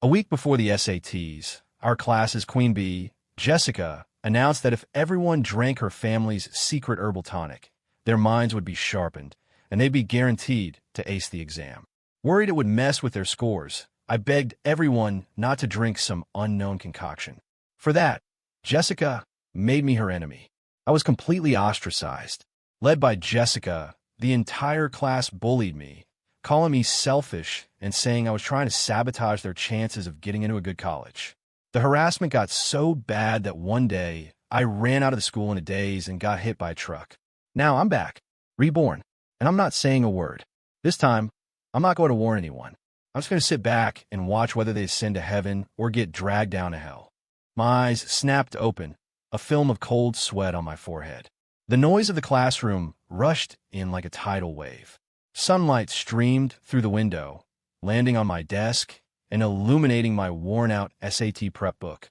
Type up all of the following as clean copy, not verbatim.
A week before the SATs, our class's queen bee, Jessica, announced that if everyone drank her family's secret herbal tonic, their minds would be sharpened, and they'd be guaranteed to ace the exam. Worried it would mess with their scores, I begged everyone not to drink some unknown concoction. For that, Jessica made me her enemy. I was completely ostracized. Led by Jessica, the entire class bullied me, calling me selfish and saying I was trying to sabotage their chances of getting into a good college. The harassment got so bad that one day, I ran out of the school in a daze and got hit by a truck. Now I'm back, reborn, and I'm not saying a word. This time, I'm not going to warn anyone. I'm just going to sit back and watch whether they ascend to heaven or get dragged down to hell. My eyes snapped open, a film of cold sweat on my forehead. The noise of the classroom rushed in like a tidal wave. Sunlight streamed through the window, landing on my desk and illuminating my worn-out SAT prep book.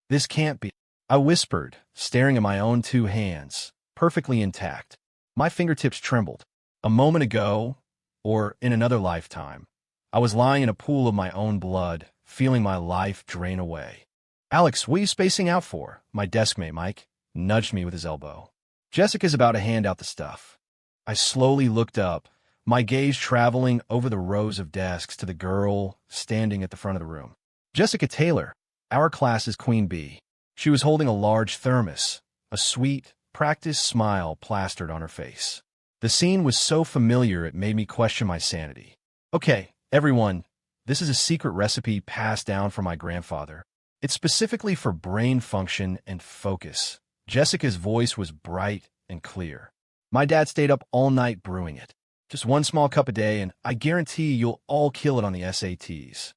This can't be, I whispered, staring at my own two hands, perfectly intact. My fingertips trembled. A moment ago, or in another lifetime, I was lying in a pool of my own blood, feeling my life drain away. Alex, what are you spacing out for? My deskmate, Mike, nudged me with his elbow. Jessica's about to hand out the stuff. I slowly looked up, my gaze traveling over the rows of desks to the girl standing at the front of the room. Jessica Taylor, our class's queen bee. She was holding a large thermos, a sweet, practiced smile plastered on her face. The scene was so familiar it made me question my sanity. Okay, everyone, this is a secret recipe passed down from my grandfather. It's specifically for brain function and focus. Jessica's voice was bright and clear. My dad stayed up all night brewing it. Just one small cup a day, and I guarantee you'll all kill it on the SATs.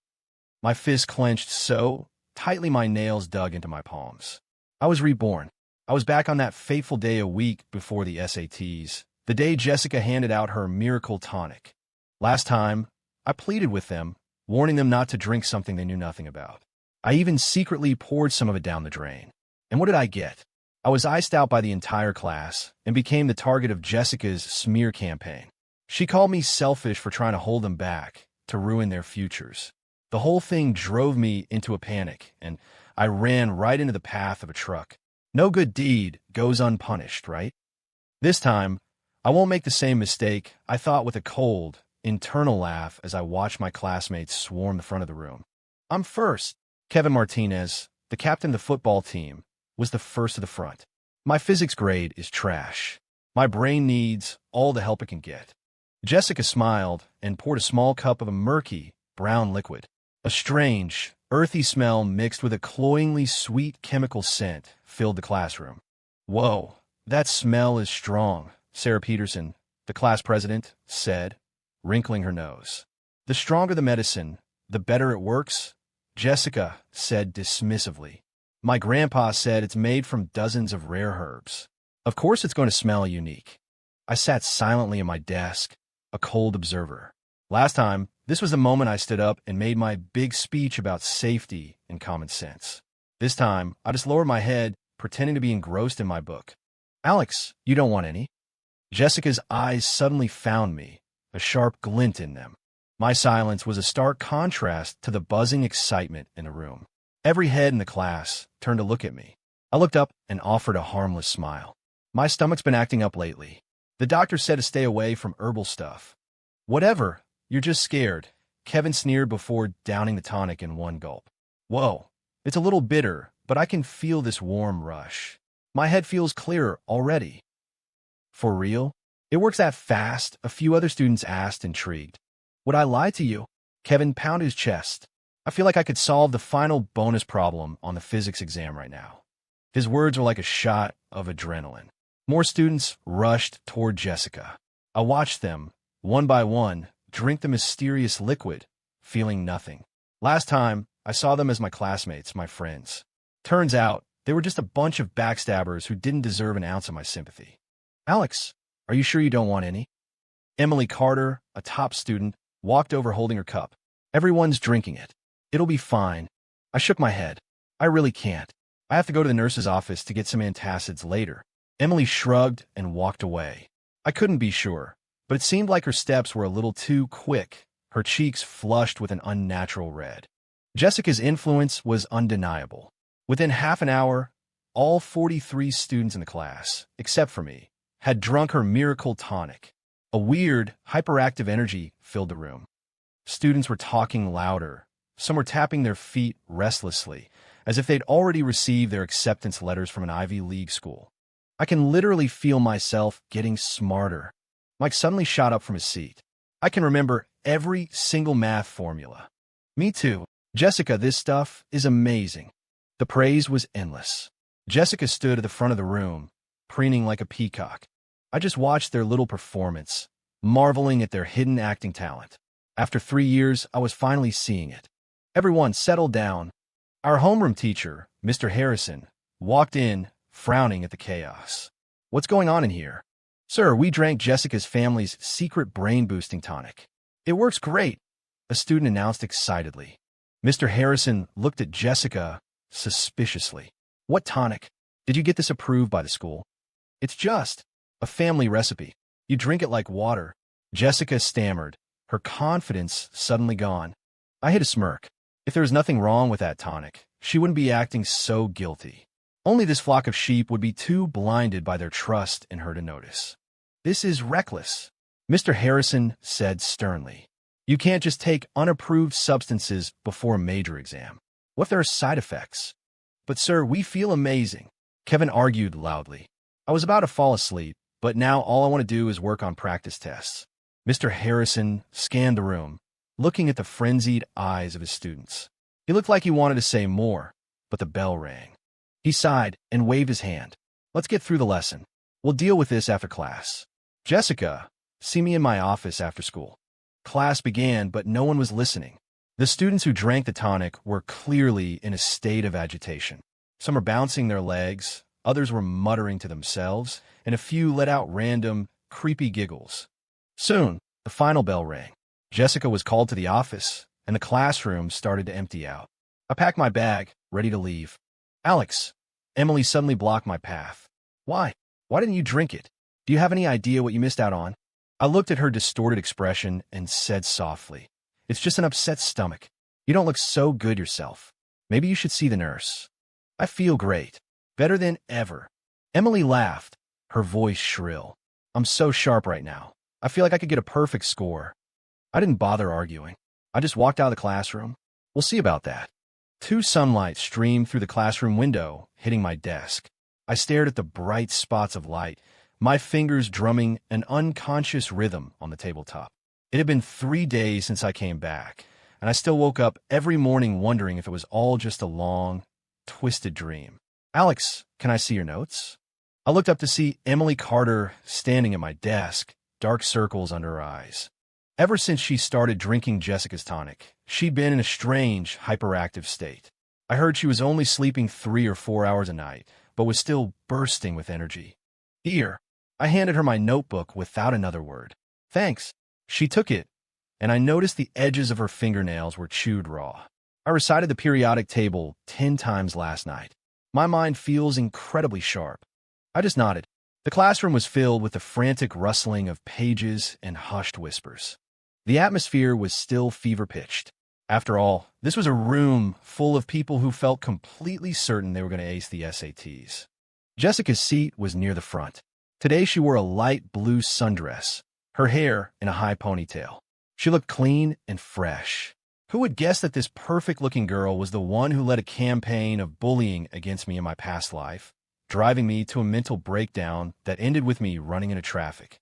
My fist clenched so tightly my nails dug into my palms. I was reborn. I was back on that fateful day a week before the SATs, the day Jessica handed out her miracle tonic. Last time, I pleaded with them, warning them not to drink something they knew nothing about. I even secretly poured some of it down the drain. And what did I get? I was iced out by the entire class and became the target of Jessica's smear campaign. She called me selfish for trying to hold them back, to ruin their futures. The whole thing drove me into a panic, and I ran right into the path of a truck. No good deed goes unpunished, right? This time, I won't make the same mistake, I thought with a cold, internal laugh as I watched my classmates swarm the front of the room. I'm first. Kevin Martinez, the captain of the football team, was the first to the front. My physics grade is trash. My brain needs all the help it can get. Jessica smiled and poured a small cup of a murky, brown liquid. A strange, earthy smell mixed with a cloyingly sweet chemical scent filled the classroom. Whoa, that smell is strong, Sarah Peterson, the class president, said, wrinkling her nose. The stronger the medicine, the better it works, Jessica said dismissively. My grandpa said it's made from dozens of rare herbs. Of course it's going to smell unique. I sat silently at my desk, a cold observer. Last time, this was the moment I stood up and made my big speech about safety and common sense. This time, I just lowered my head, pretending to be engrossed in my book. Alex, you don't want any? Jessica's eyes suddenly found me, a sharp glint in them. My silence was a stark contrast to the buzzing excitement in the room. Every head in the class turned to look at me. I looked up and offered a harmless smile. My stomach's been acting up lately. The doctor said to stay away from herbal stuff. Whatever, you're just scared, Kevin sneered before downing the tonic in one gulp. Whoa, it's a little bitter, but I can feel this warm rush. My head feels clearer already. For real? It works that fast? A few other students asked, intrigued. Would I lie to you? Kevin pounded his chest. I feel like I could solve the final bonus problem on the physics exam right now. His words were like a shot of adrenaline. More students rushed toward Jessica. I watched them, one by one, drink the mysterious liquid, feeling nothing. Last time, I saw them as my classmates, my friends. Turns out, they were just a bunch of backstabbers who didn't deserve an ounce of my sympathy. Alex, are you sure you don't want any? Emily Carter, a top student, walked over holding her cup. Everyone's drinking it. It'll be fine. I shook my head. I really can't. I have to go to the nurse's office to get some antacids later. Emily shrugged and walked away. I couldn't be sure, but it seemed like her steps were a little too quick, her cheeks flushed with an unnatural red. Jessica's influence was undeniable. Within half an hour, all 43 students in the class, except for me, had drunk her miracle tonic. A weird, hyperactive energy filled the room. Students were talking louder. Some were tapping their feet restlessly, as if they'd already received their acceptance letters from an Ivy League school. I can literally feel myself getting smarter. Mike suddenly shot up from his seat. I can remember every single math formula. Me too. Jessica, this stuff is amazing. The praise was endless. Jessica stood at the front of the room, preening like a peacock. I just watched their little performance, marveling at their hidden acting talent. After 3 years, I was finally seeing it. Everyone settled down. Our homeroom teacher, Mr. Harrison, walked in, frowning at the chaos. What's going on in here? Sir, we drank Jessica's family's secret brain-boosting tonic. It works great, a student announced excitedly. Mr. Harrison looked at Jessica suspiciously. What tonic? Did you get this approved by the school? It's just a family recipe. You drink it like water. Jessica stammered, her confidence suddenly gone. I hid a smirk. If there was nothing wrong with that tonic, she wouldn't be acting so guilty. Only this flock of sheep would be too blinded by their trust in her to notice. This is reckless, Mr. Harrison said sternly. You can't just take unapproved substances before a major exam. What if there are side effects? But sir, we feel amazing, Kevin argued loudly. I was about to fall asleep, but now all I want to do is work on practice tests. Mr. Harrison scanned the room, looking at the frenzied eyes of his students. He looked like he wanted to say more, but the bell rang. He sighed and waved his hand. Let's get through the lesson. We'll deal with this after class. Jessica, see me in my office after school. Class began, but no one was listening. The students who drank the tonic were clearly in a state of agitation. Some were bouncing their legs, others were muttering to themselves, and a few let out random, creepy giggles. Soon, the final bell rang. Jessica was called to the office, and the classroom started to empty out. I packed my bag, ready to leave. Alex, Emily suddenly blocked my path. Why? Why didn't you drink it? Do you have any idea what you missed out on? I looked at her distorted expression and said softly, It's just an upset stomach. You don't look so good yourself. Maybe you should see the nurse. I feel great. Better than ever. Emily laughed, her voice shrill. I'm so sharp right now. I feel like I could get a perfect score. I didn't bother arguing. I just walked out of the classroom. We'll see about that. 2 sunlight streamed through the classroom window, hitting my desk. I stared at the bright spots of light, my fingers drumming an unconscious rhythm on the tabletop. It had been 3 days since I came back, and I still woke up every morning wondering if it was all just a long, twisted dream. Alex, can I see your notes? I looked up to see Emily Carter standing at my desk, dark circles under her eyes. Ever since she started drinking Jessica's tonic, she'd been in a strange, hyperactive state. I heard she was only sleeping 3 or 4 hours a night, but was still bursting with energy. Here, I handed her my notebook without another word. Thanks. She took it, and I noticed the edges of her fingernails were chewed raw. I recited the periodic table 10 times last night. My mind feels incredibly sharp. I just nodded. The classroom was filled with the frantic rustling of pages and hushed whispers. The atmosphere was still fever-pitched. After all, this was a room full of people who felt completely certain they were going to ace the SATs. Jessica's seat was near the front. Today she wore a light blue sundress, her hair in a high ponytail. She looked clean and fresh. Who would guess that this perfect-looking girl was the one who led a campaign of bullying against me in my past life, driving me to a mental breakdown that ended with me running into traffic?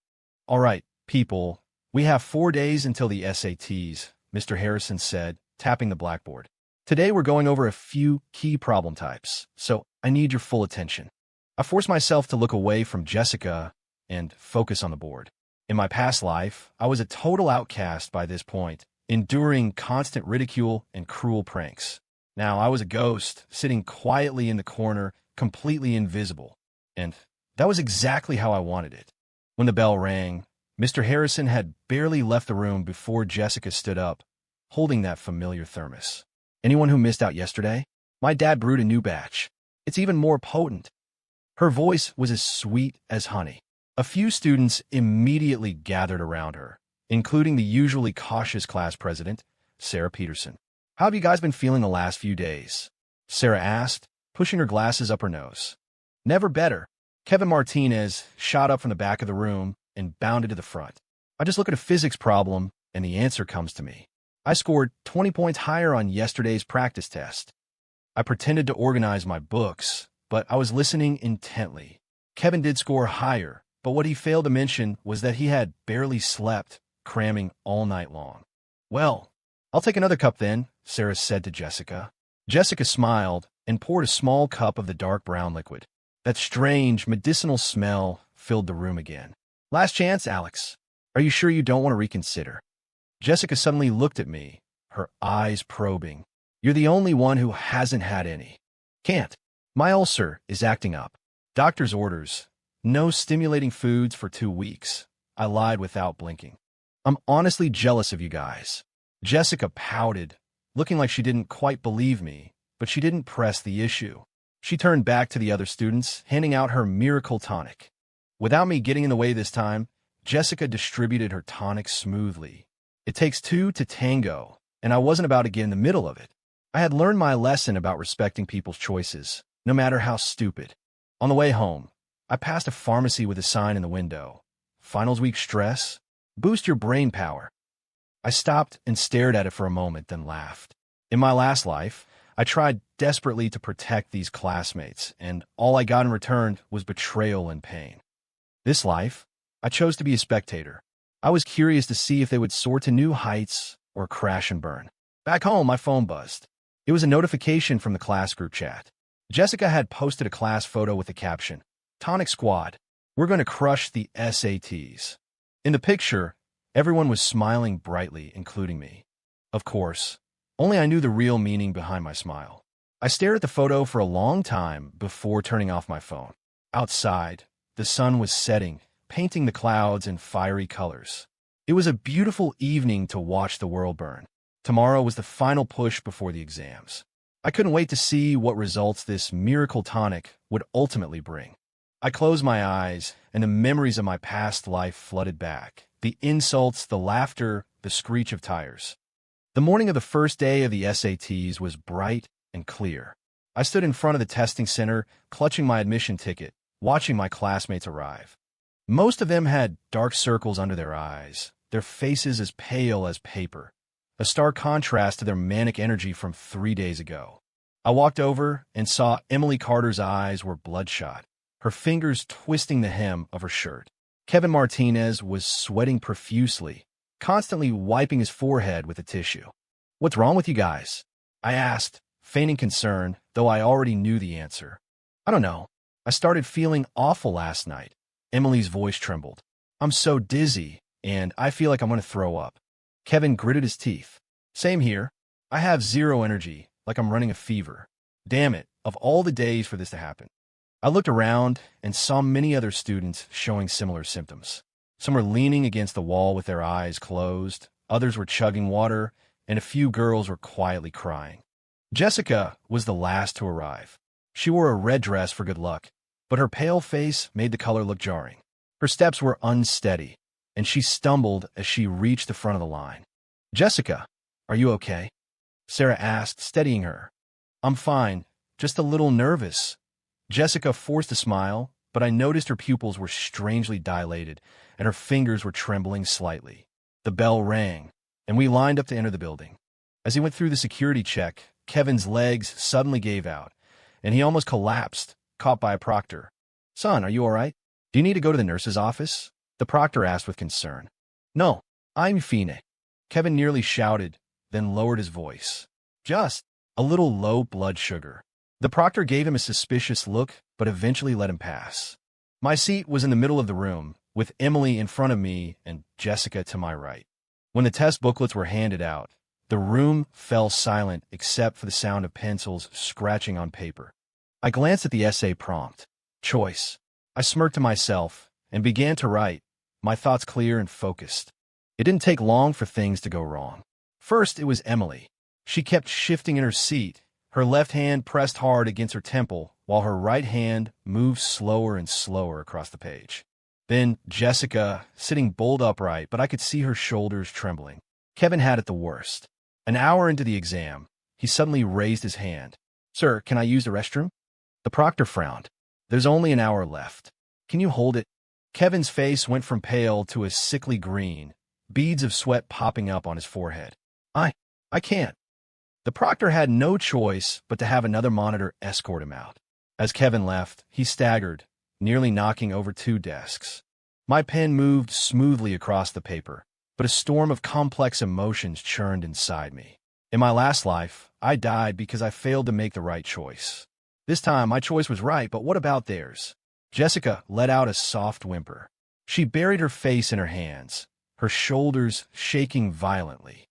All right, people, we have 4 days until the SATs, Mr. Harrison said, tapping the blackboard. Today we're going over a few key problem types, so I need your full attention. I forced myself to look away from Jessica and focus on the board. In my past life, I was a total outcast by this point, enduring constant ridicule and cruel pranks. Now I was a ghost, sitting quietly in the corner, completely invisible. And that was exactly how I wanted it. When the bell rang, Mr. Harrison had barely left the room before Jessica stood up, holding that familiar thermos. Anyone who missed out yesterday? My dad brewed a new batch. It's even more potent. Her voice was as sweet as honey. A few students immediately gathered around her, including the usually cautious class president, Sarah Peterson. How have you guys been feeling the last few days? Sarah asked, pushing her glasses up her nose. Never better. Kevin Martinez shot up from the back of the room and bounded to the front. I just look at a physics problem, and the answer comes to me. I scored 20 points higher on yesterday's practice test. I pretended to organize my books, but I was listening intently. Kevin did score higher, but what he failed to mention was that he had barely slept, cramming all night long. Well, I'll take another cup then, Sarah said to Jessica. Jessica smiled and poured a small cup of the dark brown liquid. That strange, medicinal smell filled the room again. Last chance, Alex. Are you sure you don't want to reconsider? Jessica suddenly looked at me, her eyes probing. You're the only one who hasn't had any. Can't. My ulcer is acting up. Doctor's orders. No stimulating foods for 2 weeks. I lied without blinking. I'm honestly jealous of you guys. Jessica pouted, looking like she didn't quite believe me, but she didn't press the issue. She turned back to the other students, handing out her miracle tonic. Without me getting in the way this time, Jessica distributed her tonic smoothly. It takes 2 to tango, and I wasn't about to get in the middle of it. I had learned my lesson about respecting people's choices, no matter how stupid. On the way home, I passed a pharmacy with a sign in the window. Finals week stress? Boost your brain power. I stopped and stared at it for a moment, then laughed. In my last life, I tried desperately to protect these classmates, and all I got in return was betrayal and pain. This life, I chose to be a spectator. I was curious to see if they would soar to new heights or crash and burn. Back home, my phone buzzed. It was a notification from the class group chat. Jessica had posted a class photo with the caption, Tonic Squad, we're going to crush the SATs. In the picture, everyone was smiling brightly, including me. Of course, only I knew the real meaning behind my smile. I stared at the photo for a long time before turning off my phone. Outside, the sun was setting, painting the clouds in fiery colors. It was a beautiful evening to watch the world burn. Tomorrow was the final push before the exams. I couldn't wait to see what results this miracle tonic would ultimately bring. I closed my eyes, and the memories of my past life flooded back. The insults, the laughter, the screech of tires. The morning of the first day of the SATs was bright and clear. I stood in front of the testing center, clutching my admission ticket, watching my classmates arrive. Most of them had dark circles under their eyes, their faces as pale as paper, a stark contrast to their manic energy from 3 days ago. I walked over and saw Emily Carter's eyes were bloodshot, her fingers twisting the hem of her shirt. Kevin Martinez was sweating profusely, constantly wiping his forehead with a tissue. What's wrong with you guys? I asked, feigning concern, though I already knew the answer. I don't know. I started feeling awful last night. Emily's voice trembled. I'm so dizzy, and I feel like I'm going to throw up. Kevin gritted his teeth. Same here. I have zero energy, like I'm running a fever. Damn it, of all the days for this to happen. I looked around and saw many other students showing similar symptoms. Some were leaning against the wall with their eyes closed, others were chugging water, and a few girls were quietly crying. Jessica was the last to arrive. She wore a red dress for good luck, but her pale face made the color look jarring. Her steps were unsteady, and she stumbled as she reached the front of the line. Jessica, are you okay? Sarah asked, steadying her. I'm fine, just a little nervous. Jessica forced a smile, but I noticed her pupils were strangely dilated, and her fingers were trembling slightly. The bell rang, and we lined up to enter the building. As he went through the security check, Kevin's legs suddenly gave out, and he almost collapsed, caught by a proctor. Son, are you all right? Do you need to go to the nurse's office? The proctor asked with concern. No, I'm fine. Kevin nearly shouted, then lowered his voice. Just a little low blood sugar. The proctor gave him a suspicious look, but eventually let him pass. My seat was in the middle of the room, with Emily in front of me and Jessica to my right. When the test booklets were handed out, the room fell silent except for the sound of pencils scratching on paper. I glanced at the essay prompt. Choice. I smirked to myself and began to write, my thoughts clear and focused. It didn't take long for things to go wrong. First, it was Emily. She kept shifting in her seat, her left hand pressed hard against her temple, while her right hand moved slower and slower across the page. Then Jessica, sitting bolt upright, but I could see her shoulders trembling. Kevin had it the worst. An hour into the exam, he suddenly raised his hand. "Sir, can I use the restroom?" The proctor frowned. "There's only an hour left. Can you hold it?" Kevin's face went from pale to a sickly green, beads of sweat popping up on his forehead. I can't." The proctor had no choice but to have another monitor escort him out. As Kevin left, he staggered, nearly knocking over 2 desks. My pen moved smoothly across the paper, but a storm of complex emotions churned inside me. In my last life, I died because I failed to make the right choice. This time, my choice was right, but what about theirs? Jessica let out a soft whimper. She buried her face in her hands, her shoulders shaking violently.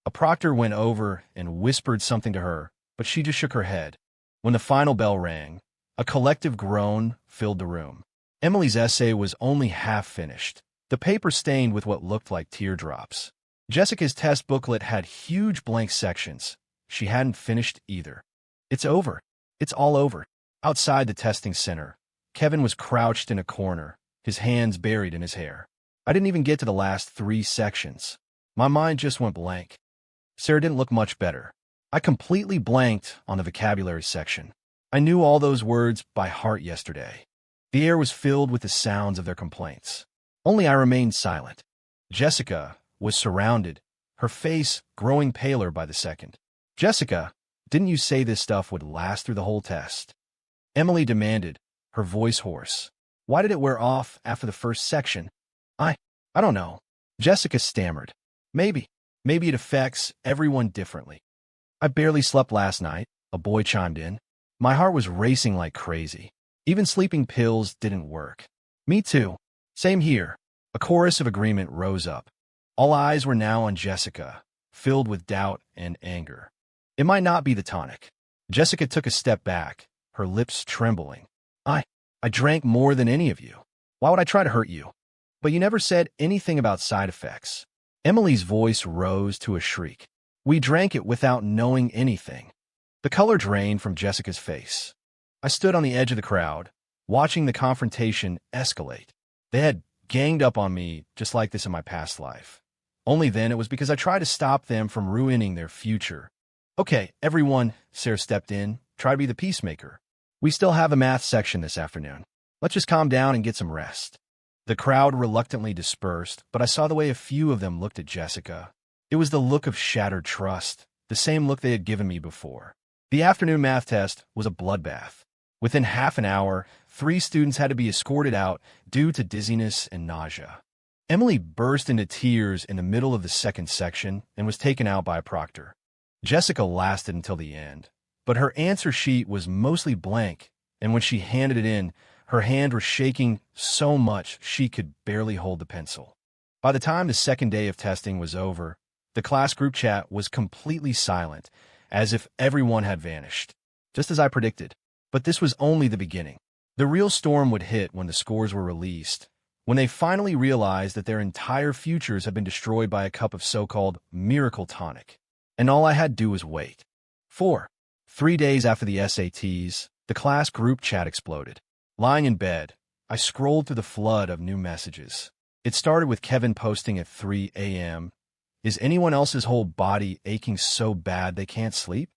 A proctor went over and whispered something to her, but she just shook her head. When the final bell rang, a collective groan filled the room. Emily's essay was only half finished, the paper stained with what looked like teardrops. Jessica's test booklet had huge blank sections. She hadn't finished either. "It's over. It's all over." Outside the testing center, Kevin was crouched in a corner, his hands buried in his hair. I didn't even get to the last 3 sections. My mind just went blank. Sarah didn't look much better. I completely blanked on the vocabulary section. I knew all those words by heart yesterday. The air was filled with the sounds of their complaints. Only I remained silent. Jessica was surrounded, her face growing paler by the second. "Jessica, didn't you say this stuff would last through the whole test?" Emily demanded, her voice hoarse. "Why did it wear off after the first section?" I don't know." Jessica stammered. Maybe it affects everyone differently." "I barely slept last night," a boy chimed in. My heart was racing like crazy. Even sleeping pills didn't work. "Me too. Same here." A chorus of agreement rose up. All eyes were now on Jessica, filled with doubt and anger. "It might not be the tonic." Jessica took a step back, her lips trembling. I drank more than any of you. Why would I try to hurt you?" "But you never said anything about side effects." Emily's voice rose to a shriek. "We drank it without knowing anything." The color drained from Jessica's face. I stood on the edge of the crowd, watching the confrontation escalate. They had ganged up on me just like this in my past life. Only then it was because I tried to stop them from ruining their future. "Okay, everyone," Sarah stepped in, "try to be the peacemaker. We still have a math section this afternoon. Let's just calm down and get some rest." The crowd reluctantly dispersed, but I saw the way a few of them looked at Jessica. It was the look of shattered trust, the same look they had given me before. The afternoon math test was a bloodbath. Within half an hour, 3 students had to be escorted out due to dizziness and nausea. Emily burst into tears in the middle of the second section and was taken out by a proctor. Jessica lasted until the end, but her answer sheet was mostly blank, and when she handed it in, her hand was shaking so much she could barely hold the pencil. By the time the second day of testing was over, the class group chat was completely silent, as if everyone had vanished. Just as I predicted. But this was only the beginning. The real storm would hit when the scores were released, when they finally realized that their entire futures had been destroyed by a cup of so-called miracle tonic. And all I had to do was wait. 3 days after the SATs, the class group chat exploded. Lying in bed, I scrolled through the flood of new messages. It started with Kevin posting at 3 a.m. "Is anyone else's whole body aching so bad they can't sleep?"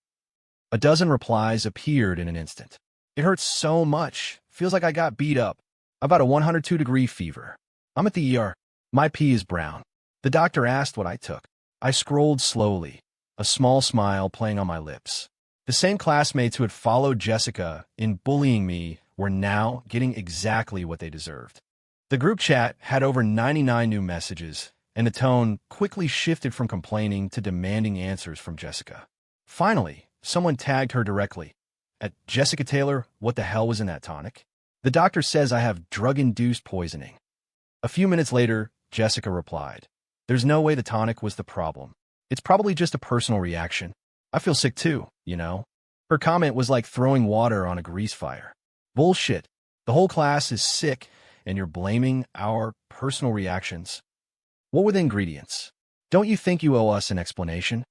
A dozen replies appeared in an instant. "It hurts so much. Feels like I got beat up. I've got a 102-degree fever. I'm at the ER. My pee is brown." The doctor asked what I took. I scrolled slowly, a small smile playing on my lips. The same classmates who had followed Jessica in bullying me were now getting exactly what they deserved. The group chat had over 99 new messages, and the tone quickly shifted from complaining to demanding answers from Jessica. Finally, someone tagged her directly. At "Jessica Taylor, what the hell was in that tonic? The doctor says I have drug-induced poisoning." A few minutes later, Jessica replied, "There's no way the tonic was the problem. It's probably just a personal reaction. I feel sick too, you know." Her comment was like throwing water on a grease fire. Bullshit. The whole class is sick, and you're blaming our personal reactions. What were the ingredients? Don't you think you owe us an explanation?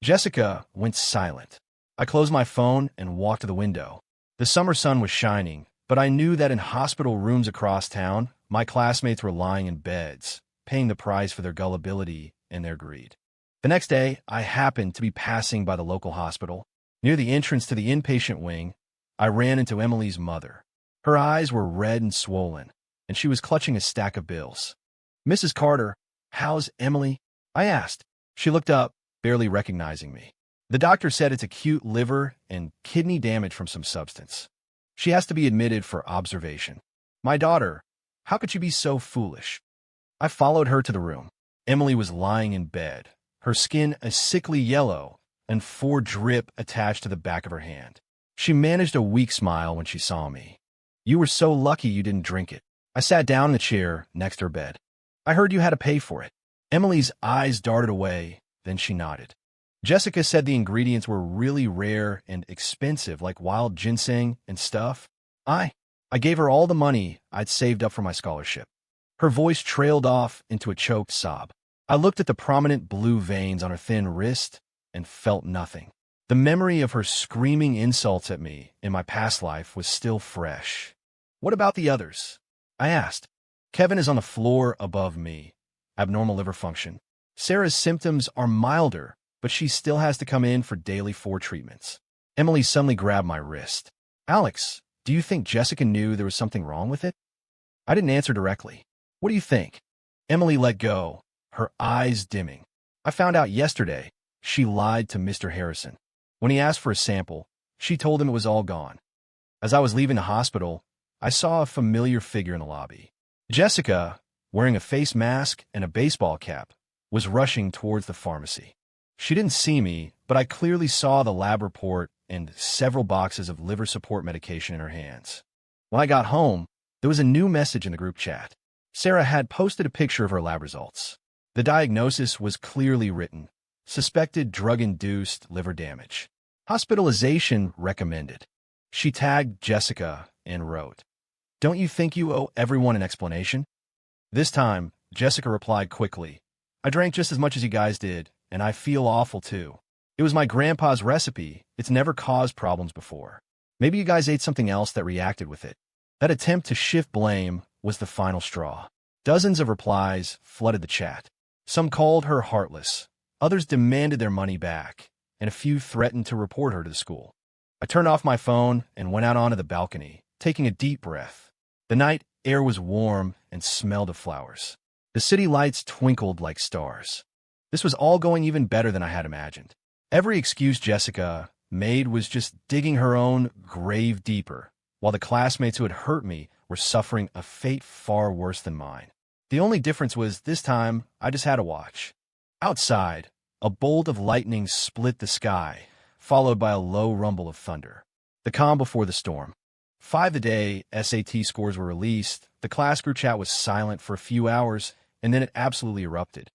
Jessica went silent. I closed my phone and walked to the window. The summer sun was shining, but I knew that in hospital rooms across town, my classmates were lying in beds, paying the price for their gullibility and their greed. The next day, I happened to be passing by the local hospital. Near the entrance to the inpatient wing, I ran into Emily's mother. Her eyes were red and swollen, and she was clutching a stack of bills. "Mrs. Carter, how's Emily?" I asked. She looked up, barely recognizing me. "The doctor said it's acute liver and kidney damage from some substance. She has to be admitted for observation." "My daughter, how could you be so foolish?" I followed her to the room. Emily was lying in bed, her skin a sickly yellow, and 4 drip attached to the back of her hand. She managed a weak smile when she saw me. "You were so lucky you didn't drink it." I sat down in the chair next to her bed. "I heard you had to pay for it." Emily's eyes darted away, then she nodded. "Jessica said the ingredients were really rare and expensive, like wild ginseng and stuff. I gave her all the money I'd saved up for my scholarship." Her voice trailed off into a choked sob. I looked at the prominent blue veins on her thin wrist and felt nothing. The memory of her screaming insults at me in my past life was still fresh. "What about the others?" I asked. "Kevin is on the floor above me. Abnormal liver function. Sarah's symptoms are milder, but she still has to come in for daily 4 treatments." Emily suddenly grabbed my wrist. "Alex, do you think Jessica knew there was something wrong with it?" I didn't answer directly. "What do you think?" Emily let go, her eyes dimming. "I found out yesterday she lied to Mr. Harrison. When he asked for a sample, she told him it was all gone. As I was leaving the hospital, I saw a familiar figure in the lobby. Jessica, wearing a face mask and a baseball cap, was rushing towards the pharmacy. She didn't see me, but I clearly saw the lab report and several boxes of liver support medication in her hands. When I got home, there was a new message in the group chat. Sarah had posted a picture of her lab results. The diagnosis was clearly written: suspected drug-induced liver damage. Hospitalization recommended. She tagged Jessica and wrote, "Don't you think you owe everyone an explanation?" This time, Jessica replied quickly, "I drank just as much as you guys did, and I feel awful too. It was my grandpa's recipe. It's never caused problems before. Maybe you guys ate something else that reacted with it." That attempt to shift blame was the final straw. Dozens of replies flooded the chat. Some called her heartless, others demanded their money back, and a few threatened to report her to the school. I turned off my phone and went out onto the balcony, taking a deep breath. The night air was warm and smelled of flowers. The city lights twinkled like stars. This was all going even better than I had imagined. Every excuse Jessica made was just digging her own grave deeper, while the classmates who had hurt me were suffering a fate far worse than mine. The only difference was this time I just had to watch. Outside, a bolt of lightning split the sky, followed by a low rumble of thunder. The calm before the storm. 5 the day SAT scores were released, the class group chat was silent for a few hours, and then it absolutely erupted.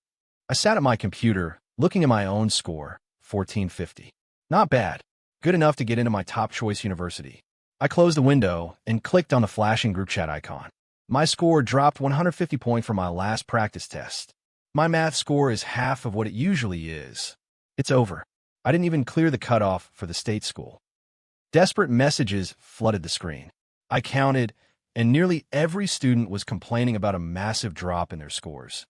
I sat at my computer, looking at my own score, 1450. Not bad. Good enough to get into my top choice university. I closed the window and clicked on the flashing group chat icon. My score dropped 150 points from my last practice test. My math score is half of what it usually is. It's over. I didn't even clear the cutoff for the state school. Desperate messages flooded the screen. I counted, and nearly every student was complaining about a massive drop in their scores.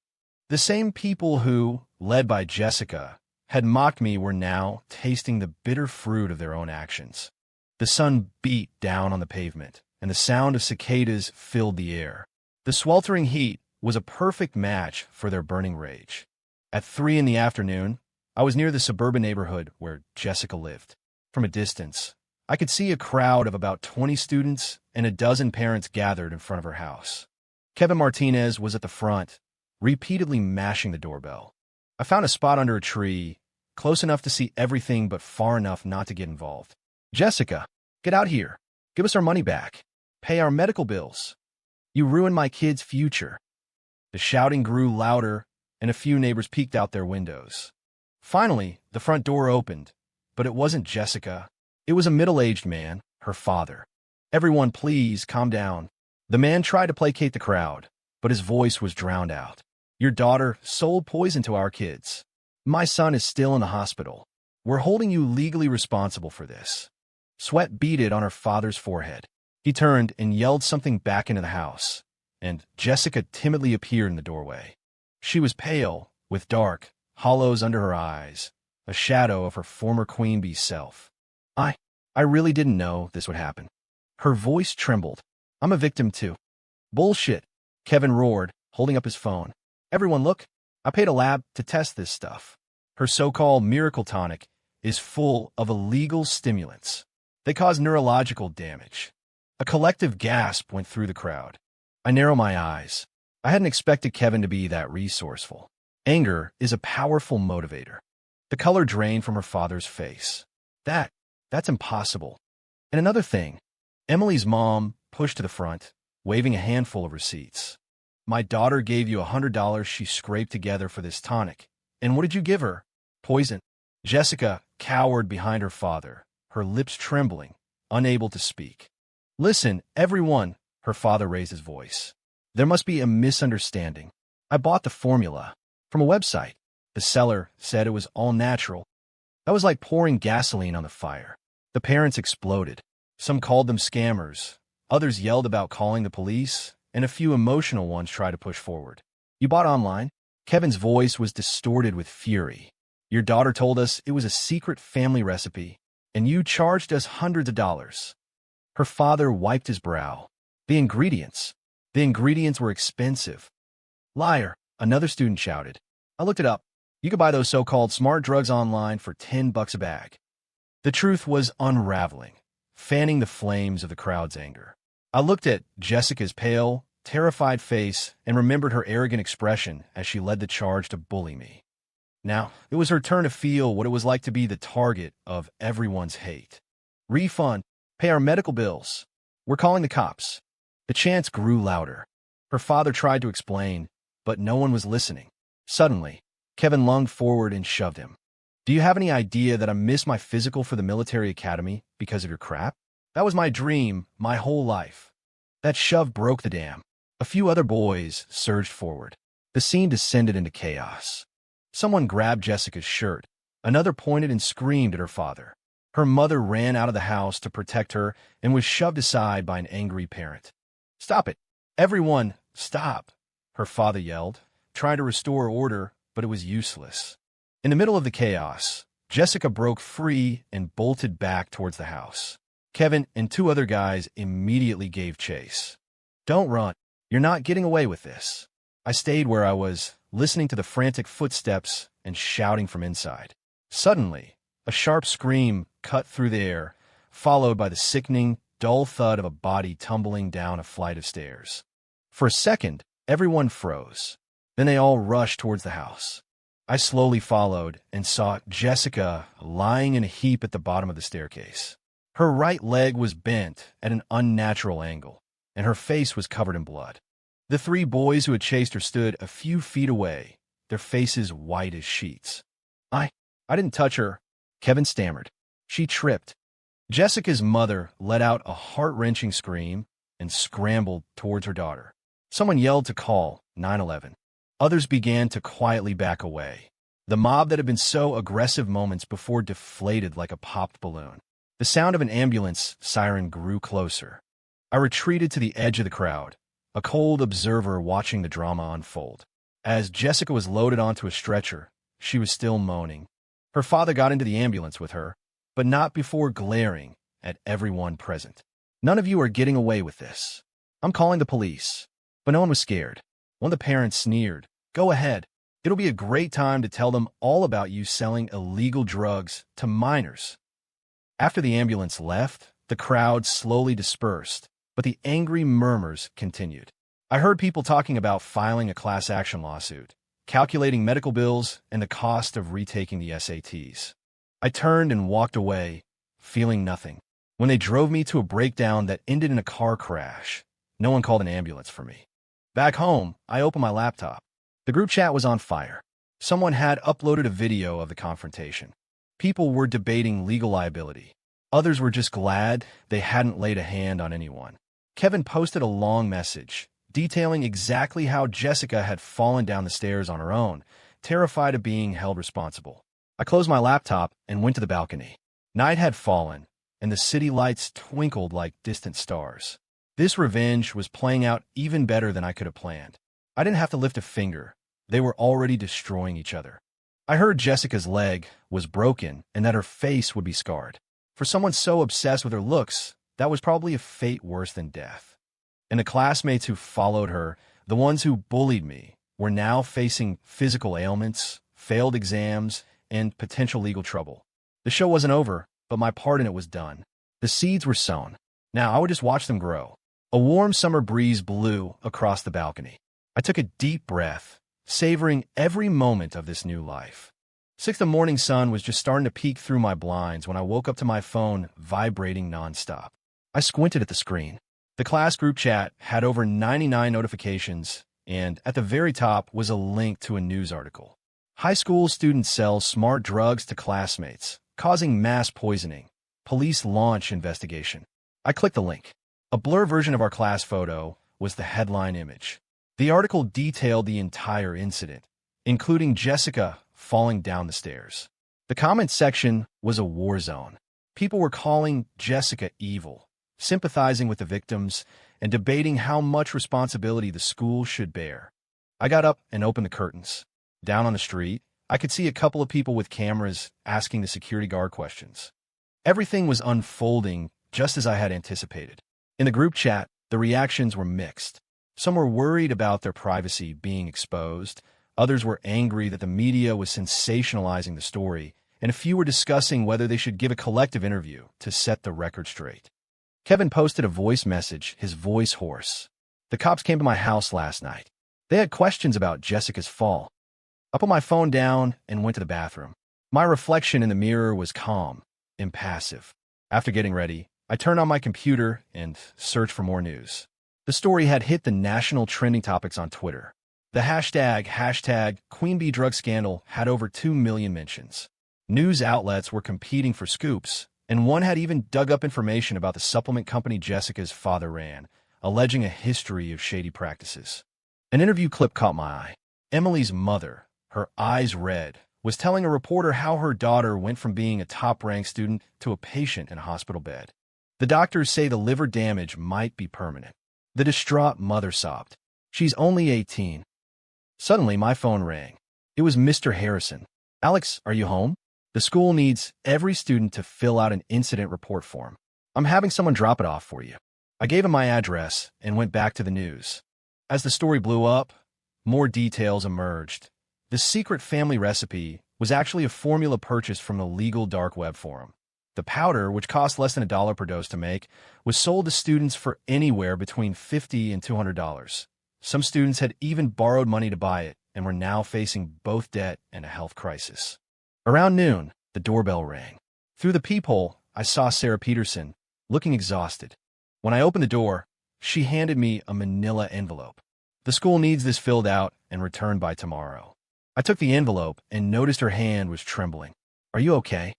The same people who, led by Jessica, had mocked me were now tasting the bitter fruit of their own actions. The sun beat down on the pavement, and the sound of cicadas filled the air. The sweltering heat was a perfect match for their burning rage. At 3 in the afternoon, I was near the suburban neighborhood where Jessica lived. From a distance, I could see a crowd of about 20 students and a dozen parents gathered in front of her house. Kevin Martinez was at the front, repeatedly mashing the doorbell. I found a spot under a tree, close enough to see everything but far enough not to get involved. "Jessica, get out here. Give us our money back. Pay our medical bills. You ruined my kid's future." The shouting grew louder, and a few neighbors peeked out their windows. Finally, the front door opened, but it wasn't Jessica. It was a middle-aged man, her father. "Everyone, please, calm down." The man tried to placate the crowd, but his voice was drowned out. "Your daughter sold poison to our kids. My son is still in the hospital. We're holding you legally responsible for this." Sweat beaded on her father's forehead. He turned and yelled something back into the house, and Jessica timidly appeared in the doorway. She was pale, with dark, hollows under her eyes, a shadow of her former queen bee self. I, I really didn't know this would happen. Her voice trembled. I'm a victim too. Bullshit, Kevin roared, holding up his phone. Everyone look, I paid a lab to test this stuff. Her so-called miracle tonic is full of illegal stimulants. They cause neurological damage. A collective gasp went through the crowd. I narrowed my eyes. I hadn't expected Kevin to be that resourceful. Anger is a powerful motivator. The color drained from her father's face. That's impossible. And another thing, Emily's mom pushed to the front, waving a handful of receipts. My daughter gave you $100 she scraped together for this tonic. And what did you give her? Poison. Jessica cowered behind her father, her lips trembling, unable to speak. Listen, everyone, her father raised his voice. There must be a misunderstanding. I bought the formula from a website. The seller said it was all natural. That was like pouring gasoline on the fire. The parents exploded. Some called them scammers. Others yelled about calling the police, and a few emotional ones tried to push forward. You bought online? Kevin's voice was distorted with fury. Your daughter told us it was a secret family recipe, and you charged us hundreds of dollars. Her father wiped his brow. The ingredients were expensive. Liar, another student shouted. I looked it up. You could buy those so-called smart drugs online for $10 a bag. The truth was unraveling, fanning the flames of the crowd's anger. I looked at Jessica's pale, terrified face and remembered her arrogant expression as she led the charge to bully me. Now, it was her turn to feel what it was like to be the target of everyone's hate. Refund, pay our medical bills. We're calling the cops. The chants grew louder. Her father tried to explain, but no one was listening. Suddenly, Kevin lunged forward and shoved him. Do you have any idea that I missed my physical for the military academy because of your crap? That was my dream, my whole life. That shove broke the dam. A few other boys surged forward. The scene descended into chaos. Someone grabbed Jessica's shirt. Another pointed and screamed at her father. Her mother ran out of the house to protect her and was shoved aside by an angry parent. Stop it. Everyone, stop, her father yelled, trying to restore order, but it was useless. In the middle of the chaos, Jessica broke free and bolted back towards the house. Kevin and two other guys immediately gave chase. Don't run. You're not getting away with this. I stayed where I was, listening to the frantic footsteps and shouting from inside. Suddenly, a sharp scream cut through the air, followed by the sickening, dull thud of a body tumbling down a flight of stairs. For a second, everyone froze. Then they all rushed towards the house. I slowly followed and saw Jessica lying in a heap at the bottom of the staircase. Her right leg was bent at an unnatural angle, and her face was covered in blood. The three boys who had chased her stood a few feet away, their faces white as sheets. I didn't touch her, Kevin stammered. She tripped. Jessica's mother let out a heart-wrenching scream and scrambled towards her daughter. Someone yelled to call 911. Others began to quietly back away. The mob that had been so aggressive moments before deflated like a popped balloon. The sound of an ambulance siren grew closer. I retreated to the edge of the crowd, a cold observer watching the drama unfold. As Jessica was loaded onto a stretcher, she was still moaning. Her father got into the ambulance with her, but not before glaring at everyone present. None of you are getting away with this. I'm calling the police. But no one was scared. One of the parents sneered. Go ahead. It'll be a great time to tell them all about you selling illegal drugs to minors. After the ambulance left, the crowd slowly dispersed, but the angry murmurs continued. I heard people talking about filing a class action lawsuit, calculating medical bills, and the cost of retaking the SATs. I turned and walked away, feeling nothing. When they drove me to a breakdown that ended in a car crash, no one called an ambulance for me. Back home, I opened my laptop. The group chat was on fire. Someone had uploaded a video of the confrontation. People were debating legal liability. Others were just glad they hadn't laid a hand on anyone. Kevin posted a long message, detailing exactly how Jessica had fallen down the stairs on her own, terrified of being held responsible. I closed my laptop and went to the balcony. Night had fallen, and the city lights twinkled like distant stars. This revenge was playing out even better than I could have planned. I didn't have to lift a finger. They were already destroying each other. I heard Jessica's leg was broken and that her face would be scarred. For someone so obsessed with her looks, that was probably a fate worse than death. And the classmates who followed her, the ones who bullied me, were now facing physical ailments, failed exams, and potential legal trouble. The show wasn't over, but my part in it was done. The seeds were sown. Now I would just watch them grow. A warm summer breeze blew across the balcony. I took a deep breath, savoring every moment of this new life. 6 the morning sun was just starting to peek through my blinds when I woke up to my phone vibrating nonstop. I squinted at the screen. The class group chat had over 99 notifications, and at the very top was a link to a news article. High school students sell smart drugs to classmates, causing mass poisoning. Police launch investigation. I clicked the link. A blur version of our class photo was the headline image. The article detailed the entire incident, including Jessica falling down the stairs. The comments section was a war zone. People were calling Jessica evil, sympathizing with the victims, and debating how much responsibility the school should bear. I got up and opened the curtains. Down on the street, I could see a couple of people with cameras asking the security guard questions. Everything was unfolding just as I had anticipated. In the group chat, the reactions were mixed. Some were worried about their privacy being exposed, others were angry that the media was sensationalizing the story, and a few were discussing whether they should give a collective interview to set the record straight. Kevin posted a voice message, his voice hoarse. The cops came to my house last night. They had questions about Jessica's fall. I put my phone down and went to the bathroom. My reflection in the mirror was calm, impassive. After getting ready, I turned on my computer and searched for more news. The story had hit the national trending topics on Twitter. The hashtag Queen Bee drug scandal had over 2 million mentions. News outlets were competing for scoops, and one had even dug up information about the supplement company Jessica's father ran, alleging a history of shady practices. An interview clip caught my eye. Emily's mother, her eyes red, was telling a reporter how her daughter went from being a top-ranked student to a patient in a hospital bed. The doctors say the liver damage might be permanent. The distraught mother sobbed. She's only 18. Suddenly, my phone rang. It was Mr. Harrison. Alex, are you home? The school needs every student to fill out an incident report form. I'm having someone drop it off for you. I gave him my address and went back to the news. As the story blew up, more details emerged. The secret family recipe was actually a formula purchased from the legal dark web forum. The powder, which cost less than $1 per dose to make, was sold to students for anywhere between $50 and $200. Some students had even borrowed money to buy it and were now facing both debt and a health crisis. Around noon, the doorbell rang. Through the peephole, I saw Sarah Peterson, looking exhausted. When I opened the door, she handed me a manila envelope. The school needs this filled out and returned by tomorrow. I took the envelope and noticed her hand was trembling. Are you okay?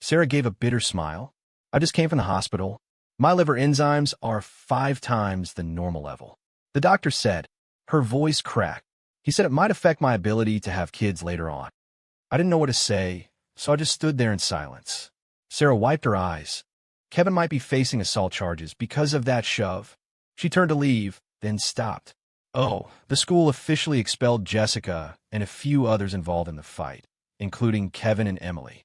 Sarah gave a bitter smile. I just came from the hospital. My liver enzymes are 5 times the normal level. The doctor said. Her voice cracked. He said it might affect my ability to have kids later on. I didn't know what to say, so I just stood there in silence. Sarah wiped her eyes. Kevin might be facing assault charges because of that shove. She turned to leave, then stopped. Oh, the school officially expelled Jessica and a few others involved in the fight, including Kevin and Emily.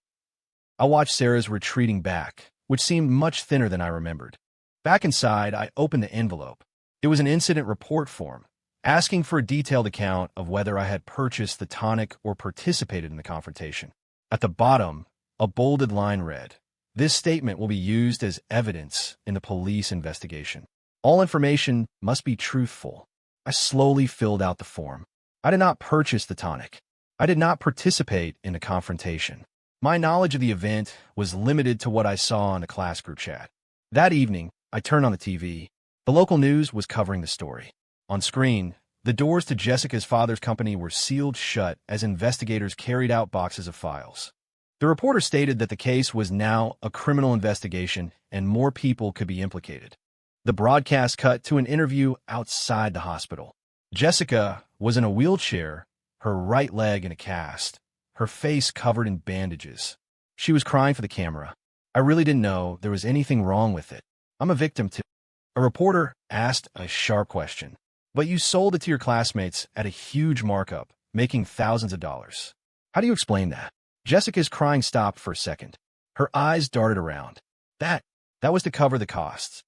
I watched Sarah's retreating back, which seemed much thinner than I remembered. Back inside, I opened the envelope. It was an incident report form, asking for a detailed account of whether I had purchased the tonic or participated in the confrontation. At the bottom, a bolded line read, "This statement will be used as evidence in the police investigation. All information must be truthful." I slowly filled out the form. I did not purchase the tonic. I did not participate in the confrontation. My knowledge of the event was limited to what I saw in the class group chat. That evening, I turned on the TV. The local news was covering the story. On screen, the doors to Jessica's father's company were sealed shut as investigators carried out boxes of files. The reporter stated that the case was now a criminal investigation and more people could be implicated. The broadcast cut to an interview outside the hospital. Jessica was in a wheelchair, her right leg in a cast, her face covered in bandages. She was crying for the camera. I really didn't know there was anything wrong with it. I'm a victim too. A reporter asked a sharp question. But you sold it to your classmates at a huge markup, making thousands of dollars. How do you explain that? Jessica's crying stopped for a second. Her eyes darted around. That was to cover the costs.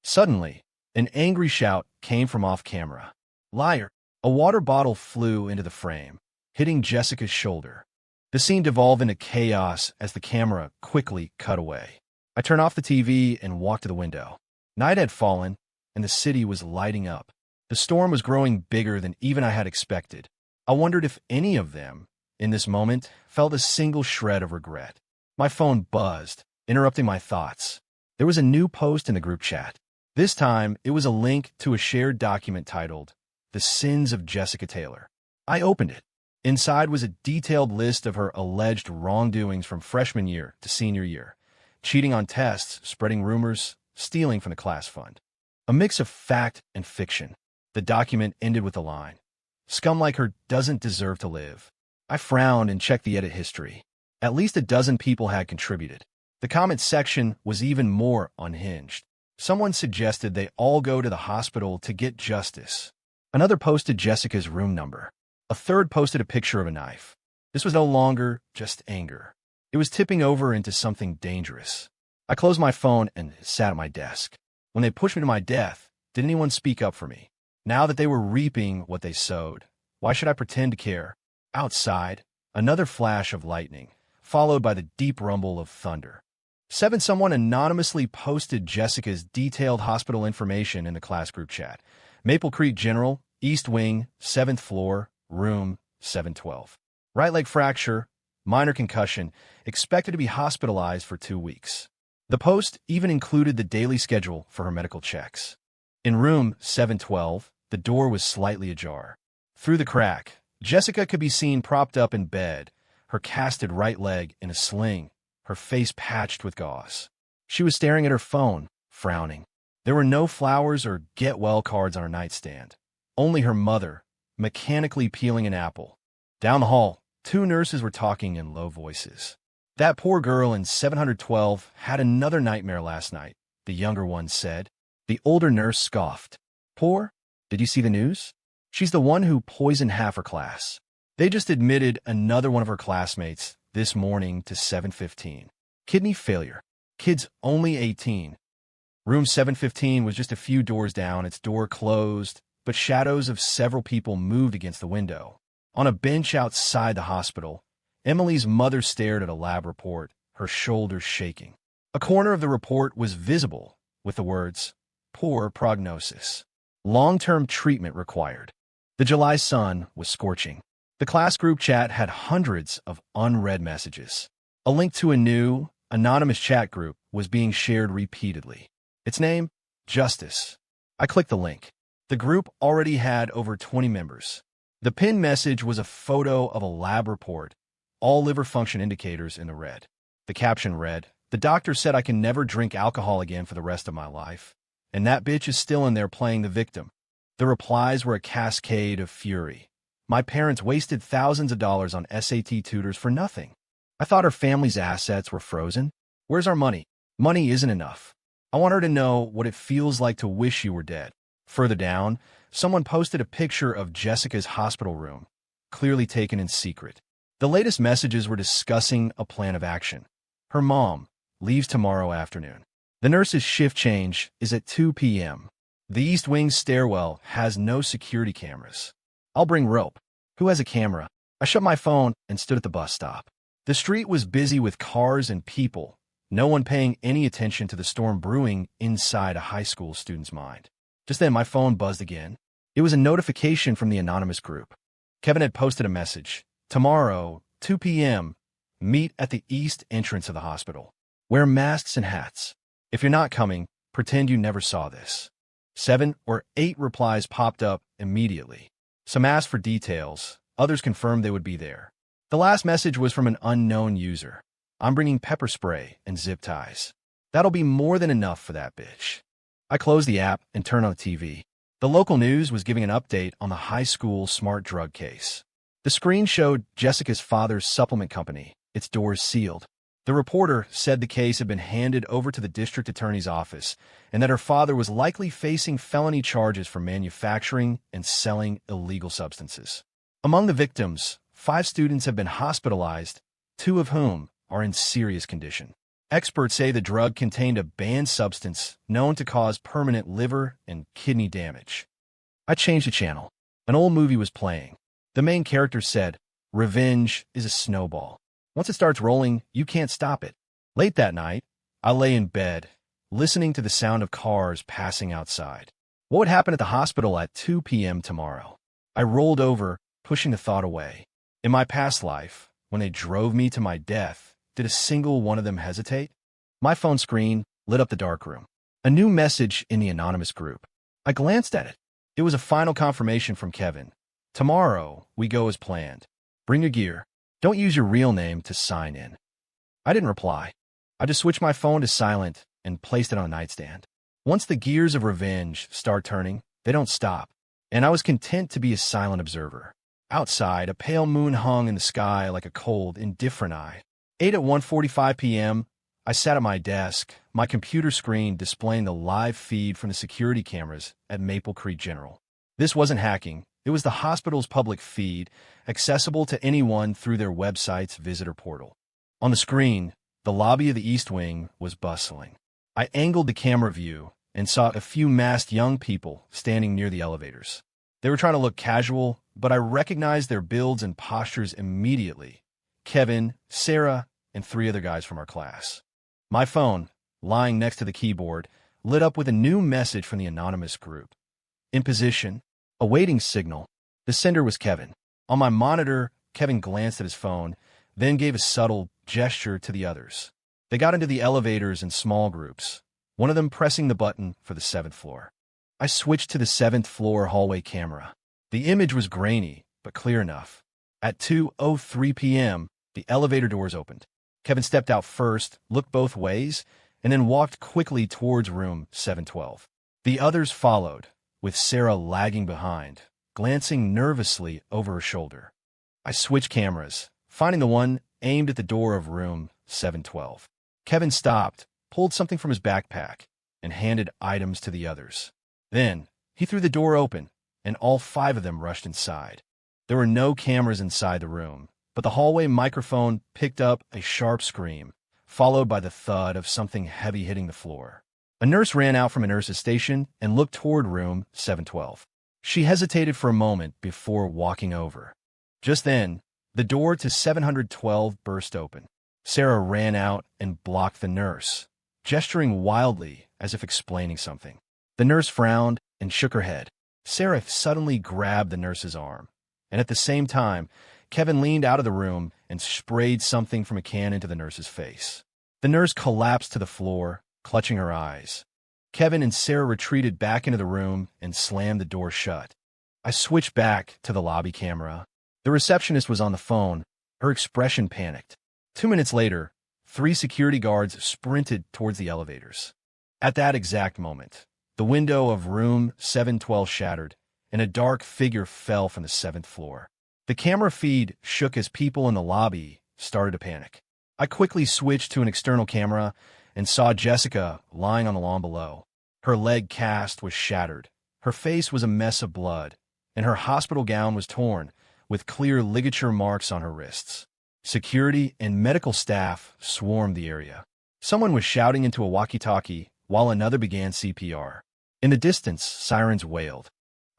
Suddenly, an angry shout came from off camera. Liar! A water bottle flew into the frame, hitting Jessica's shoulder. The scene devolved into chaos as the camera quickly cut away. I turned off the TV and walked to the window. Night had fallen, and the city was lighting up. The storm was growing bigger than even I had expected. I wondered if any of them, in this moment, felt a single shred of regret. My phone buzzed, interrupting my thoughts. There was a new post in the group chat. This time, it was a link to a shared document titled, "The Sins of Jessica Taylor." I opened it. Inside was a detailed list of her alleged wrongdoings from freshman year to senior year. Cheating on tests, spreading rumors, stealing from the class fund. A mix of fact and fiction. The document ended with the line, "Scum like her doesn't deserve to live." I frowned and checked the edit history. At least a dozen people had contributed. The comment section was even more unhinged. Someone suggested they all go to the hospital to get justice. Another posted Jessica's room number. A third posted a picture of a knife. This was no longer just anger. It was tipping over into something dangerous. I closed my phone and sat at my desk. When they pushed me to my death, did anyone speak up for me? Now that they were reaping what they sowed, why should I pretend to care? Outside, another flash of lightning, followed by the deep rumble of thunder. Someone anonymously posted Jessica's detailed hospital information in the class group chat. Maple Creek General, East Wing, 7th floor, room 712. Right leg fracture, minor concussion, expected to be hospitalized for 2 weeks. The post even included the daily schedule for her medical checks. In room 712, the door was slightly ajar. Through the crack, Jessica could be seen propped up in bed, her casted right leg in a sling, her face patched with gauze. She was staring at her phone, frowning. There were no flowers or get-well cards on her nightstand. Only her mother, mechanically peeling an apple. Down the hall, 2 nurses were talking in low voices. "That poor girl in 712 had another nightmare last night," the younger one said. The older nurse scoffed. "Poor? Did you see the news? She's the one who poisoned half her class. They just admitted another one of her classmates this morning to 715. Kidney failure. Kid's only 18. Room 715 was just a few doors down, its door closed, but shadows of several people moved against the window. On a bench outside the hospital, Emily's mother stared at a lab report, her shoulders shaking. A corner of the report was visible, with the words, "Poor prognosis. Long-term treatment required." The July sun was scorching. The class group chat had hundreds of unread messages. A link to a new, anonymous chat group was being shared repeatedly. Its name? Justice. I clicked the link. The group already had over 20 members. The pinned message was a photo of a lab report, all liver function indicators in the red. The caption read, "The doctor said I can never drink alcohol again for the rest of my life. And that bitch is still in there playing the victim." The replies were a cascade of fury. My parents wasted thousands of dollars on SAT tutors for nothing. I thought our family's assets were frozen. Where's our money? Money isn't enough. I want her to know what it feels like to wish you were dead. Further down, someone posted a picture of Jessica's hospital room, clearly taken in secret. The latest messages were discussing a plan of action. Her mom leaves tomorrow afternoon. The nurse's shift change is at 2 p.m. The East Wing stairwell has no security cameras. I'll bring rope. Who has a camera? I shut my phone and stood at the bus stop. The street was busy with cars and people, no one paying any attention to the storm brewing inside a high school student's mind. Just then, my phone buzzed again. It was a notification from the anonymous group. Kevin had posted a message. "Tomorrow, 2 p.m., meet at the east entrance of the hospital. Wear masks and hats. If you're not coming, pretend you never saw this." 7 or 8 replies popped up immediately. Some asked for details. Others confirmed they would be there. The last message was from an unknown user. "I'm bringing pepper spray and zip ties. That'll be more than enough for that bitch." I closed the app and turned on the TV. The local news was giving an update on the high school smart drug case. The screen showed Jessica's father's supplement company, its doors sealed. The reporter said the case had been handed over to the district attorney's office and that her father was likely facing felony charges for manufacturing and selling illegal substances. Among the victims, 5 students have been hospitalized, 2 of whom are in serious condition. Experts say the drug contained a banned substance known to cause permanent liver and kidney damage. I changed the channel. An old movie was playing. The main character said, "Revenge is a snowball. Once it starts rolling, you can't stop it." Late that night, I lay in bed, listening to the sound of cars passing outside. What would happen at the hospital at 2 p.m. tomorrow? I rolled over, pushing the thought away. In my past life, when they drove me to my death, did a single one of them hesitate? My phone screen lit up the darkroom. A new message in the anonymous group. I glanced at it. It was a final confirmation from Kevin. "Tomorrow, we go as planned. Bring your gear. Don't use your real name to sign in." I didn't reply. I just switched my phone to silent and placed it on a nightstand. Once the gears of revenge start turning, they don't stop, and I was content to be a silent observer. Outside, a pale moon hung in the sky like a cold, indifferent eye. 1:45 p.m., I sat at my desk, my computer screen displaying the live feed from the security cameras at Maple Creek General. This wasn't hacking. It was the hospital's public feed, accessible to anyone through their website's visitor portal. On the screen, the lobby of the East Wing was bustling. I angled the camera view and saw a few masked young people standing near the elevators. They were trying to look casual, but I recognized their builds and postures immediately. Kevin, Sarah, and 3 other guys from our class. My phone, lying next to the keyboard, lit up with a new message from the anonymous group. "In position, awaiting signal." The sender was Kevin. On my monitor, Kevin glanced at his phone, then gave a subtle gesture to the others. They got into the elevators in small groups, one of them pressing the button for the 7th floor. I switched to the 7th floor hallway camera. The image was grainy, but clear enough. At 2:03 p.m., the elevator doors opened. Kevin stepped out first, looked both ways, and then walked quickly towards room 712. The others followed, with Sarah lagging behind, glancing nervously over her shoulder. I switched cameras, finding the one aimed at the door of room 712. Kevin stopped, pulled something from his backpack, and handed items to the others. Then, he threw the door open, and all 5 of them rushed inside. There were no cameras inside the room, but the hallway microphone picked up a sharp scream, followed by the thud of something heavy hitting the floor. A nurse ran out from a nurse's station and looked toward room 712. She hesitated for a moment before walking over. Just then, the door to 712 burst open. Sarah ran out and blocked the nurse, gesturing wildly as if explaining something. The nurse frowned and shook her head. Sarah suddenly grabbed the nurse's arm, and at the same time, Kevin leaned out of the room and sprayed something from a can into the nurse's face. The nurse collapsed to the floor, clutching her eyes. Kevin and Sarah retreated back into the room and slammed the door shut. I switched back to the lobby camera. The receptionist was on the phone, her expression panicked. 2 minutes later, 3 security guards sprinted towards the elevators. At that exact moment, the window of room 712 shattered, and a dark figure fell from the 7th floor. The camera feed shook as people in the lobby started to panic. I quickly switched to an external camera and saw Jessica lying on the lawn below. Her leg cast was shattered. Her face was a mess of blood, and her hospital gown was torn, with clear ligature marks on her wrists. Security and medical staff swarmed the area. Someone was shouting into a walkie-talkie while another began CPR. In the distance, sirens wailed.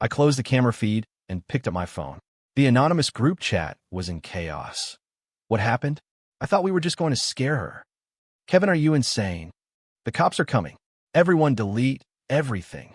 I closed the camera feed and picked up my phone. The anonymous group chat was in chaos. What happened? I thought we were just going to scare her. Kevin, are you insane? The cops are coming. Everyone delete everything.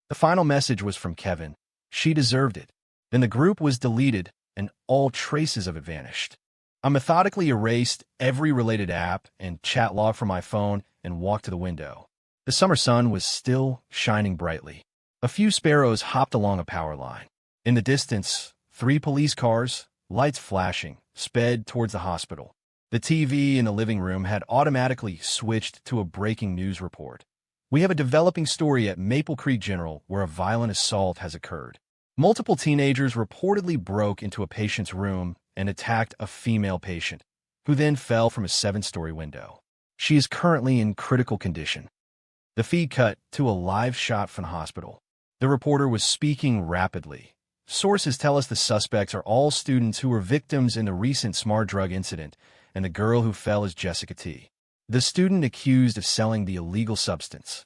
The final message was from Kevin. She deserved it. Then the group was deleted and all traces of it vanished. I methodically erased every related app and chat log from my phone and walked to the window. The summer sun was still shining brightly. A few sparrows hopped along a power line. In the distance, 3 police cars, lights flashing, sped towards the hospital. The TV in the living room had automatically switched to a breaking news report. We have a developing story at Maple Creek General where a violent assault has occurred. Multiple teenagers reportedly broke into a patient's room and attacked a female patient, who then fell from a 7-story window. She is currently in critical condition. The feed cut to a live shot from the hospital. The reporter was speaking rapidly, Sources tell us the suspects are all students who were victims in the recent smart drug incident, and the girl who fell is Jessica T., the student accused of selling the illegal substance.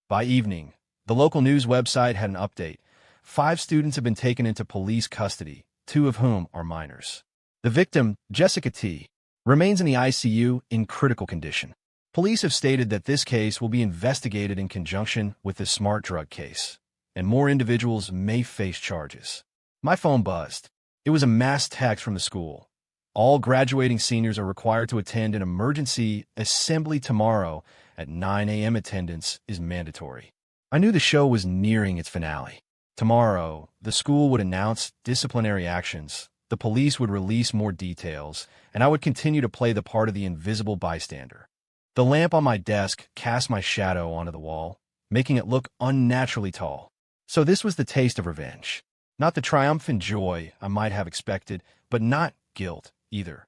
By evening, the local news website had an update. 5 students have been taken into police custody, 2 of whom are minors. The victim, Jessica T., remains in the ICU in critical condition. Police have stated that this case will be investigated in conjunction with the smart drug case, and more individuals may face charges. My phone buzzed. It was a mass text from the school. All graduating seniors are required to attend an emergency assembly tomorrow at 9 a.m. Attendance is mandatory. I knew the show was nearing its finale. Tomorrow, the school would announce disciplinary actions, the police would release more details, and I would continue to play the part of the invisible bystander. The lamp on my desk cast my shadow onto the wall, making it look unnaturally tall. So this was the taste of revenge. Not the triumphant joy I might have expected, but not guilt either.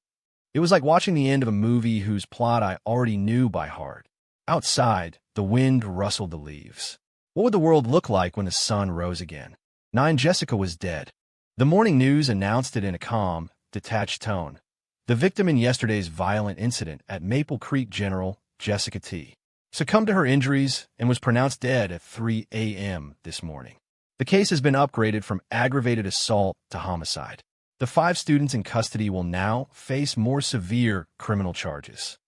It was like watching the end of a movie whose plot I already knew by heart. Outside, the wind rustled the leaves. What would the world look like when the sun rose again? 9. Jessica was dead. The morning news announced it in a calm, detached tone. The victim in yesterday's violent incident at Maple Creek General, Jessica T., succumbed to her injuries and was pronounced dead at 3 a.m. this morning. The case has been upgraded from aggravated assault to homicide. The 5 students in custody will now face more severe criminal charges.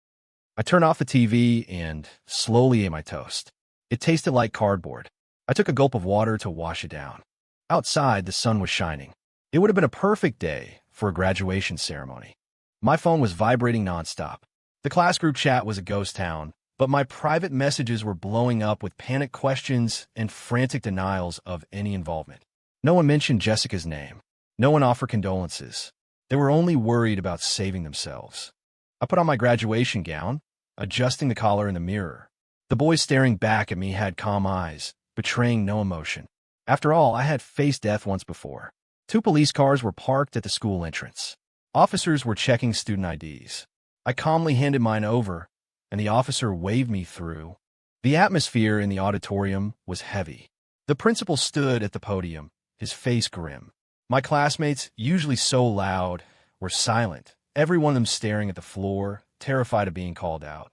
I turned off the TV and slowly ate my toast. It tasted like cardboard. I took a gulp of water to wash it down. Outside, the sun was shining. It would have been a perfect day for a graduation ceremony. My phone was vibrating nonstop. The class group chat was a ghost town, but my private messages were blowing up with panicked questions and frantic denials of any involvement. No one mentioned Jessica's name. No one offered condolences. They were only worried about saving themselves. I put on my graduation gown, adjusting the collar in the mirror. The boys staring back at me had calm eyes, betraying no emotion. After all, I had faced death once before. 2 police cars were parked at the school entrance. Officers were checking student IDs. I calmly handed mine over, and the officer waved me through. The atmosphere in the auditorium was heavy. The principal stood at the podium, his face grim. My classmates, usually so loud, were silent, every one of them staring at the floor, terrified of being called out.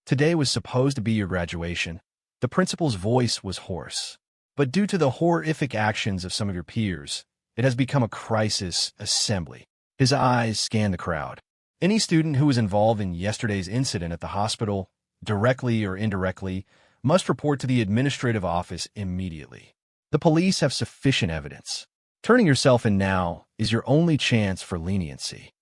Today was supposed to be your graduation. The principal's voice was hoarse. But due to the horrific actions of some of your peers, it has become a crisis assembly. His eyes scanned the crowd. Any student who was involved in yesterday's incident at the hospital, directly or indirectly, must report to the administrative office immediately. The police have sufficient evidence. Turning yourself in now is your only chance for leniency.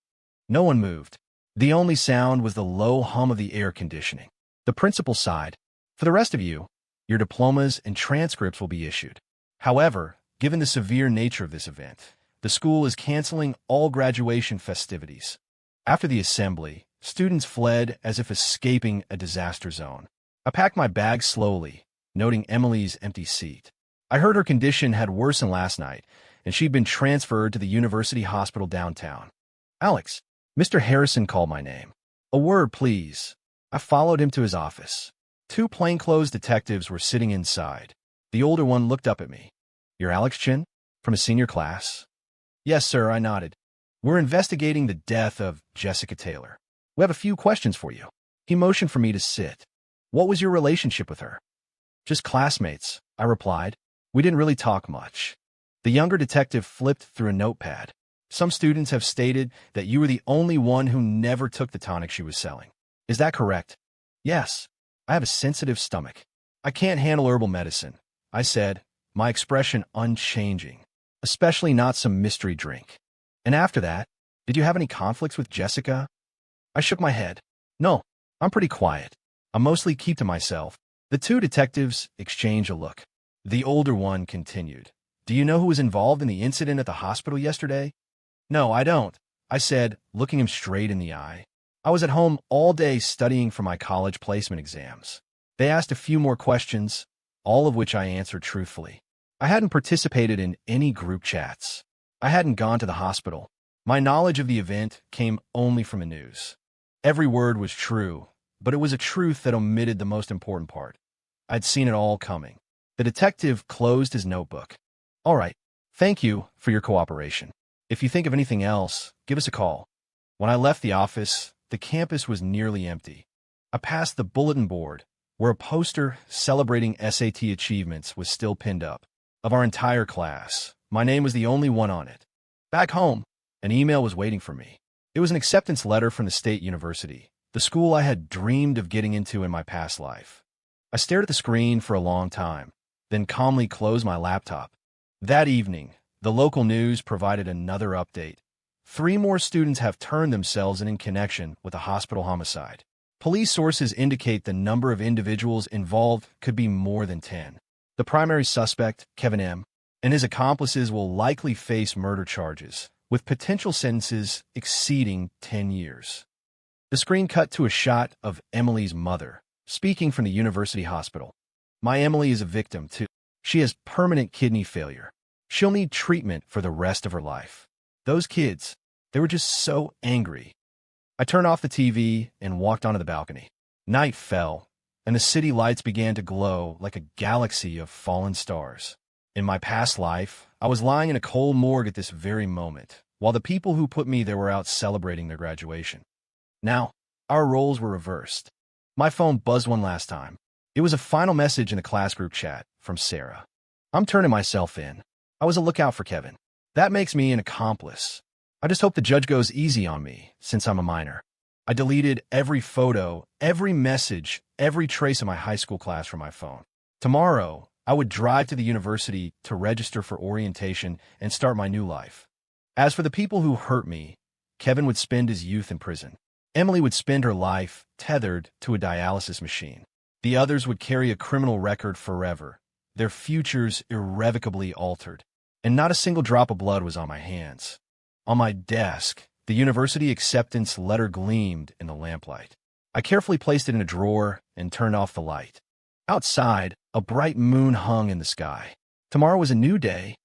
No one moved. The only sound was the low hum of the air conditioning. The principal sighed. For the rest of you, your diplomas and transcripts will be issued. However, given the severe nature of this event, the school is canceling all graduation festivities. After the assembly, students fled as if escaping a disaster zone. I packed my bag slowly, noting Emily's empty seat. I heard her condition had worsened last night, and she'd been transferred to the university hospital downtown. Alex, Mr. Harrison called my name. A word, please. I followed him to his office. 2 plainclothes detectives were sitting inside. The older one looked up at me. You're Alex Chin? From a senior class? Yes, sir, I nodded. We're investigating the death of Jessica Taylor. We have a few questions for you. He motioned for me to sit. What was your relationship with her? Just classmates, I replied. We didn't really talk much. The younger detective flipped through a notepad. Some students have stated that you were the only one who never took the tonic she was selling. Is that correct? Yes. I have a sensitive stomach. I can't handle herbal medicine, I said, my expression unchanging. Especially not some mystery drink. And after that, did you have any conflicts with Jessica? I shook my head. No, I'm pretty quiet. I mostly keep to myself. The 2 detectives exchanged a look. The older one continued. Do you know who was involved in the incident at the hospital yesterday? No, I don't, I said, looking him straight in the eye. I was at home all day studying for my college placement exams. They asked a few more questions, all of which I answered truthfully. I hadn't participated in any group chats. I hadn't gone to the hospital. My knowledge of the event came only from the news. Every word was true, but it was a truth that omitted the most important part. I'd seen it all coming. The detective closed his notebook. All right, Thank you for your cooperation. If you think of anything else, give us a call. When I left the office, the campus was nearly empty. I passed the bulletin board, where a poster celebrating SAT achievements was still pinned up. Of our entire class, my name was the only one on it. Back home, an email was waiting for me. It was an acceptance letter from the state university, the school I had dreamed of getting into in my past life. I stared at the screen for a long time, then calmly closed my laptop. That evening, the local news provided another update. 3 more students have turned themselves in connection with a hospital homicide. Police sources indicate the number of individuals involved could be more than 10. The primary suspect, Kevin M., and his accomplices will likely face murder charges, with potential sentences exceeding 10 years. The screen cut to a shot of Emily's mother, speaking from the university hospital. My Emily is a victim, too. She has permanent kidney failure. She'll need treatment for the rest of her life. Those kids, they were just so angry. I turned off the TV and walked onto the balcony. Night fell, and the city lights began to glow like a galaxy of fallen stars. In my past life, I was lying in a cold morgue at this very moment, while the people who put me there were out celebrating their graduation. Now, our roles were reversed. My phone buzzed one last time. It was a final message in the class group chat from Sarah. I'm turning myself in. I was a lookout for Kevin. That makes me an accomplice. I just hope the judge goes easy on me, since I'm a minor. I deleted every photo, every message, every trace of my high school class from my phone. Tomorrow, I would drive to the university to register for orientation and start my new life. As for the people who hurt me, Kevin would spend his youth in prison. Emily would spend her life tethered to a dialysis machine. The others would carry a criminal record forever, their futures irrevocably altered. And not a single drop of blood was on my hands. On my desk, the university acceptance letter gleamed in the lamplight. I carefully placed it in a drawer and turned off the light. Outside, a bright moon hung in the sky. Tomorrow was a new day,